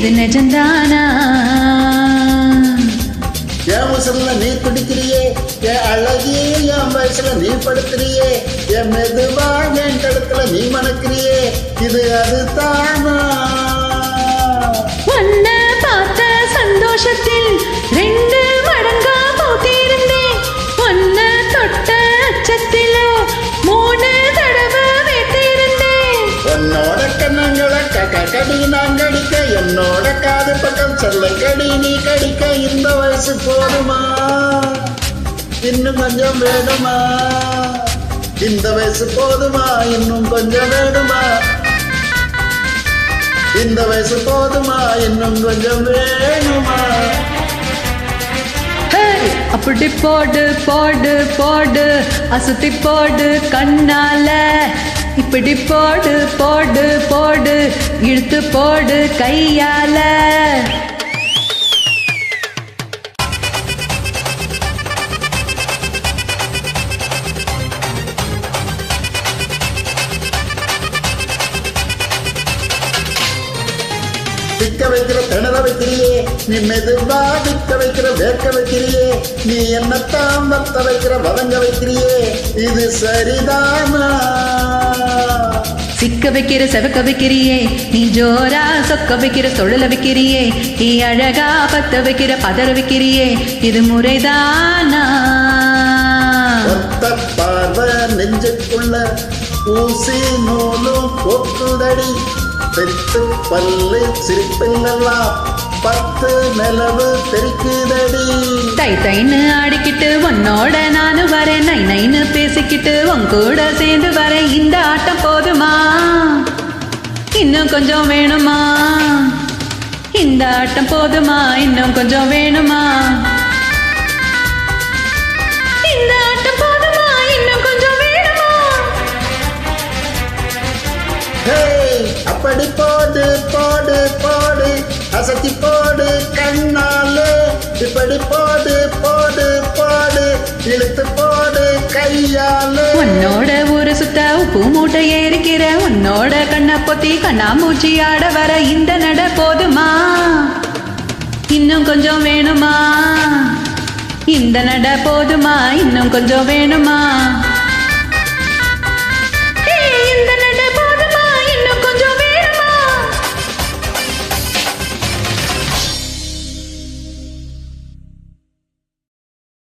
இது நிஜந்தானா? என் உசுல நீ துடிக்கிறியே, என் அழகியே என் வயசுல நீ படுத்துறியே, என் மெதுவா என் கழுத்துல நீ மணக்கிறியே, இது அது தானா? உன்னை பார்த்த சந்தோஷத்தில் 2 மடங்கா பூத்திருந்தேன். உன்னை தொட்ட அச்சத்திலோ 3 தடவை வைத்திருந்தேன். உன்னோட கண்ணங்களை கடி நான் கடிக்க, என்னோட காது பக்கம் சொல்ல கடி நீ கடிக்க. இந்த வயசு போதுமா, இன்னும் கொஞ்சம் வேணுமா? இந்த வயசு போதுமா, இன்னும் கொஞ்சம் வேணுமா? இந்த வயசு போதுமா, இன்னும் கொஞ்சம் வேணுமா? அப்படி போடு போடு போடு, அசுத்தி போடு கண்ணால. இப்படி போடு போடு போடு, இழுத்து போடு கையால. திக்க வைக்கிற திணற வைக்கிறியே, நீ மெதுவா திக்க வைக்கிற வேர்க்க வைக்கிறியே, நீ என்னத்தான் வத்த வைக்கிற வதங்க வைக்கிறியே, இது சரிதானா? சிக்க வைக்கிற செவக்க வைக்கிறியே, நீ ஜோரா சொக்க வைக்கிற தொழில வைக்கிறியே, நீ அழகா பத்த வைக்கிற பதற வைக்கிறியே, இது முறைதானா? ஒத்த பார்வை நெஞ்சுக்குள்ள ஊசி நூலும் போக்குதடி, பெத்து பல்லு சிரிப்பெல்லாம் 10 நிலவு தெரிக்குதடி. தை தைன்னு ஆடிக்கிட்டு உன்னோட நானு வரேன், நை நைன்னு பேசிக்கிட்டு உன் கூட சேர்ந்து வரேன். இந்த ஆட்டம் போதுமா, இன்னும் கொஞ்சம் வேணுமா? இந்த ஆட்டம் போதுமா, இன்னும் கொஞ்சம் வேணுமா? இந்த ஆட்டம் போதுமா, இன்னும் கொஞ்சம் வேணுமா? அப்படி போடு போடு போடு, அசத்தி போடு கண்ணாலே. இப்படி போடு போடு போடு, இழுத்து போடு கையாலே. உன்னோட ஊரு சுத்த உப்பு மூட்டை ஏறிக்கிற, உன்னோட கண்ணை பொத்தி கண்ணாமூச்சி ஆட வர. இந்த நட போதுமா, இன்னும் கொஞ்சம் வேணுமா? இந்த நட போதுமா, இன்னும் கொஞ்சம் வேணுமா?